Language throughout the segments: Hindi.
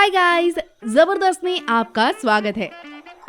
हाय गाइस, जबरदस्त में आपका स्वागत है।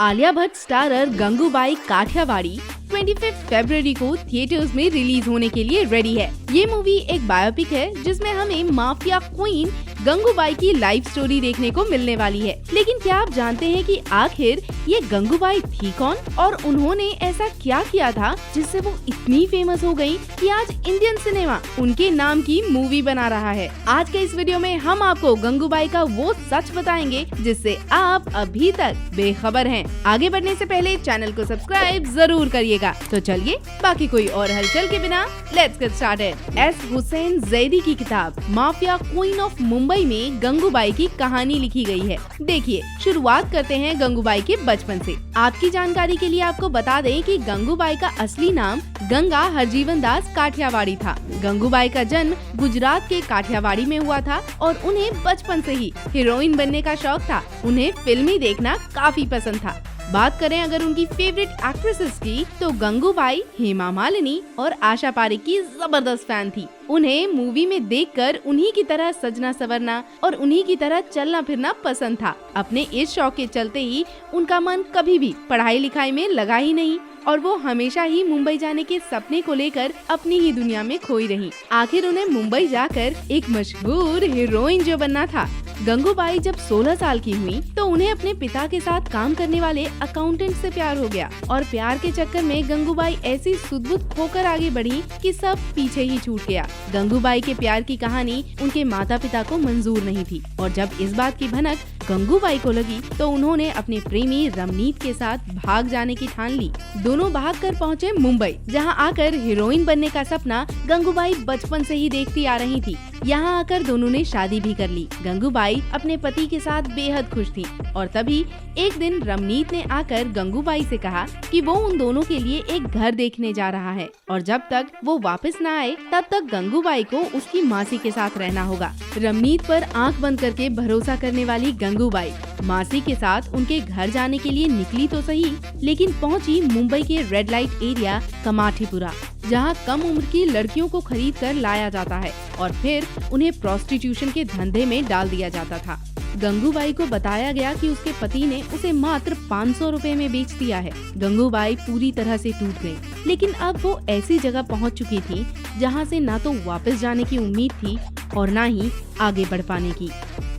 आलिया भट्ट स्टारर गंगूबाई काठियावाड़ी 25 फरवरी को थिएटर्स में रिलीज होने के लिए रेडी है। ये मूवी एक बायोपिक है जिसमें हमें माफिया क्वीन गंगूबाई की लाइफ स्टोरी देखने को मिलने वाली है। लेकिन क्या आप जानते हैं कि आखिर ये गंगूबाई थी कौन और उन्होंने ऐसा क्या किया था जिससे वो इतनी फेमस हो गयी कि आज इंडियन सिनेमा उनके नाम की मूवी बना रहा है। आज के इस वीडियो में हम आपको गंगूबाई का वो सच बताएंगे जिससे आप अभी तक बेखबर हैं। आगे बढ़ने से पहले चैनल को सब्सक्राइब जरूर करिएगा। तो चलिए बाकी कोई और हलचल के बिना let's get started. S Hussain Zaidi की किताब माफिया क्वीन ऑफ मुंबई में गंगूबाई की कहानी लिखी गई है। देखिए, शुरुआत करते हैं गंगूबाई के बचपन से। आपकी जानकारी के लिए आपको बता दें कि गंगूबाई का असली नाम गंगा हरजीवन दास काठियावाड़ी था। गंगूबाई का जन्म गुजरात के काठियावाड़ी में हुआ था और उन्हें बचपन से ही हीरोइन बनने का शौक था। उन्हें फिल्में देखना काफी पसंद था। बात करें अगर उनकी फेवरेट एक्ट्रेसेस की, तो गंगूबाई हेमा मालिनी और आशा पारेख की जबरदस्त फैन थी। उन्हें मूवी में देखकर उन्हीं की तरह सजना संवरना और उन्हीं की तरह चलना फिरना पसंद था। अपने इस शौक के चलते ही उनका मन कभी भी पढ़ाई लिखाई में लगा ही नहीं और वो हमेशा ही मुंबई जाने के सपने को लेकर अपनी ही दुनिया में खोई रही। आखिर उन्हें मुंबई जाकर एक मशहूर हीरोइन जो बनना था। गंगूबाई जब 16 साल की हुई तो उन्हें अपने पिता के साथ काम करने वाले अकाउंटेंट से प्यार हो गया और प्यार के चक्कर में गंगूबाई ऐसी सुदबुद होकर आगे बढ़ी कि सब पीछे ही छूट गया। गंगूबाई के प्यार की कहानी उनके माता पिता को मंजूर नहीं थी और जब इस बात की भनक गंगूबाई को लगी तो उन्होंने अपने प्रेमी रमनीत के साथ भाग जाने की ठान ली। दोनों भागकर पहुंचे मुंबई, जहां आकर हीरोइन बनने का सपना गंगूबाई बचपन से ही देखती आ रही थी। यहाँ आकर दोनों ने शादी भी कर ली। गंगूबाई अपने पति के साथ बेहद खुश थी और तभी एक दिन रमनीत ने आकर गंगूबाई से कहा कि वो उन दोनों के लिए एक घर देखने जा रहा है और जब तक वो वापस न आए तब तक गंगूबाई को उसकी मासी के साथ रहना होगा। रमनीत पर आंख बंद करके भरोसा करने वाली गंगूबाई मासी के साथ उनके घर जाने के लिए निकली तो सही, लेकिन पहुंची मुंबई के रेड लाइट एरिया कमाठीपुरा, जहां कम उम्र की लड़कियों को खरीद कर लाया जाता है और फिर उन्हें प्रोस्टिट्यूशन के धंधे में डाल दिया जाता था। गंगूबाई को बताया गया कि उसके पति ने उसे मात्र 500 रुपए में बेच दिया है। गंगूबाई पूरी तरह से टूट गई, लेकिन अब वो ऐसी जगह पहुंच चुकी थी जहां से ना तो वापस जाने की उम्मीद थी और ना ही आगे बढ़ पाने की।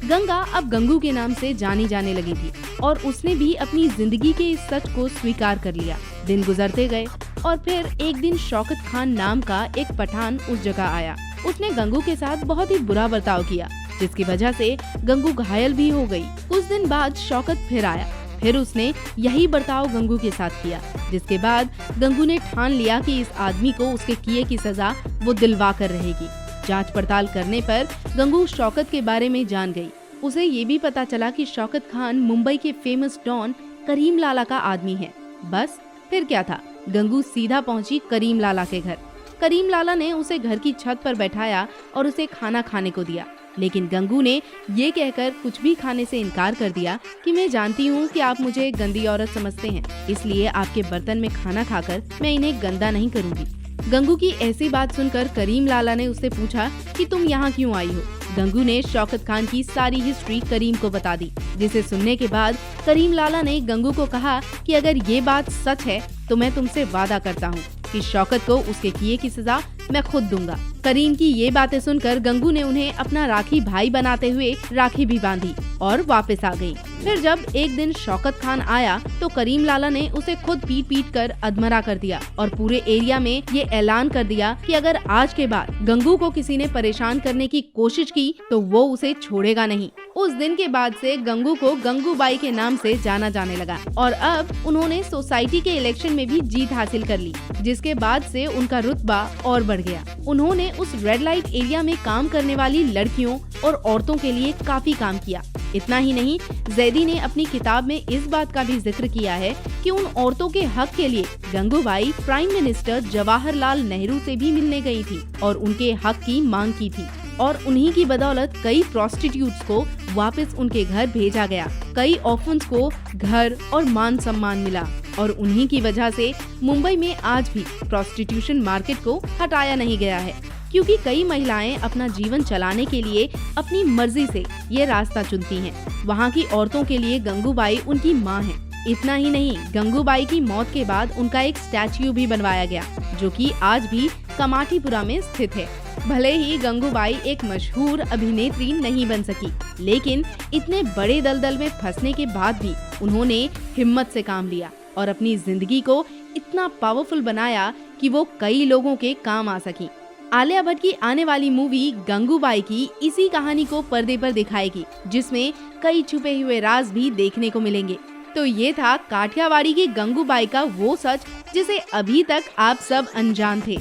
गंगा अब गंगू के नाम से जानी जाने लगी थी और उसने भी अपनी जिंदगी के इस सच को स्वीकार कर लिया। दिन गुजरते गए और फिर एक दिन शौकत खान नाम का एक पठान उस जगह आया। उसने गंगू के साथ बहुत ही बुरा बर्ताव किया, जिसकी वजह से गंगू घायल भी हो गई। कुछ दिन बाद शौकत फिर आया, फिर उसने यही बर्ताव गंगू के साथ किया, जिसके बाद गंगू ने ठान लिया कि इस आदमी को उसके किए की सजा वो दिलवा कर रहेगी। जांच पड़ताल करने पर गंगू शौकत के बारे में जान गई। उसे ये भी पता चला कि शौकत खान मुंबई के फेमस डॉन करीम लाला का आदमी है। बस फिर क्या था, गंगू सीधा पहुंची करीम लाला के घर। करीम लाला ने उसे घर की छत पर बैठाया और उसे खाना खाने को दिया, लेकिन गंगू ने ये कहकर कुछ भी खाने से इनकार कर दिया कि मैं जानती हूँ कि आप मुझे गंदी औरत समझते हैं, इसलिए आपके बर्तन में खाना खाकर मैं इन्हें गंदा नहीं करूँगी। गंगू की ऐसी बात सुनकर करीम लाला ने उससे पूछा कि तुम यहाँ क्यों आई हो। गंगू ने शौकत खान की सारी हिस्ट्री करीम को बता दी, जिसे सुनने के बाद करीम लाला ने गंगू को कहा कि अगर ये बात सच है तो मैं तुमसे वादा करता हूँ कि शौकत को उसके किए की सजा मैं खुद दूंगा। करीम की ये बातें सुनकर गंगू ने उन्हें अपना राखी भाई बनाते हुए राखी भी बांधी और वापस आ गई। फिर जब एक दिन शौकत खान आया तो करीम लाला ने उसे खुद पीट पीट कर अधमरा कर दिया और पूरे एरिया में ये ऐलान कर दिया कि अगर आज के बाद गंगू को किसी ने परेशान करने की कोशिश की तो वो उसे छोड़ेगा नहीं। उस दिन के बाद से गंगू को गंगूबाई के नाम से जाना जाने लगा और अब उन्होंने सोसाइटी के इलेक्शन में भी जीत हासिल कर ली, जिसके बाद से उनका रुतबा और बढ़ गया। उन्होंने उस रेड लाइट एरिया में काम करने वाली लड़कियों और औरतों के लिए काफी काम किया। इतना ही नहीं, जैदी ने अपनी किताब में इस बात का भी जिक्र किया है कि उन औरतों के हक के लिए गंगूबाई प्राइम मिनिस्टर जवाहरलाल नेहरू से भी मिलने गई थी और उनके हक की मांग की थी और उन्हीं की बदौलत कई प्रोस्टिट्यूट्स को वापस उनके घर भेजा गया। कई ऑर्फन्स को घर और मान सम्मान मिला और उन्हीं की वजह से मुंबई में आज भी प्रोस्टिट्यूशन मार्केट को हटाया नहीं गया है। क्योंकि कई महिलाएं अपना जीवन चलाने के लिए अपनी मर्जी से ये रास्ता चुनती हैं। वहाँ की औरतों के लिए गंगूबाई उनकी माँ है। इतना ही नहीं, गंगूबाई की मौत के बाद उनका एक स्टैच्यू भी बनवाया गया, जो कि आज भी कमाटीपुरा में स्थित है। भले ही गंगूबाई एक मशहूर अभिनेत्री नहीं बन सकी, लेकिन इतने बड़े दलदल में फंसने के बाद भी उन्होंने हिम्मत से काम लिया और अपनी जिंदगी को इतना पावरफुल बनाया कि वो कई लोगों के काम आ सकी। आलिया भट्ट की आने वाली मूवी गंगूबाई की इसी कहानी को पर्दे पर दिखाएगी, जिसमें कई छुपे हुए राज भी देखने को मिलेंगे। तो ये था काठियावाड़ी की गंगूबाई का वो सच जिसे अभी तक आप सब अनजान थे।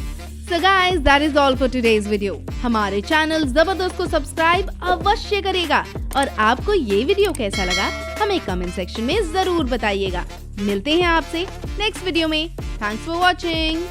So guys, that is all for today's video. हमारे चैनल जबरदस्त को सब्सक्राइब अवश्य करेगा और आपको ये वीडियो कैसा लगा हमें कमेंट सेक्शन में जरूर बताइएगा। मिलते हैं आपसे नेक्स्ट वीडियो में। Thanks for watching.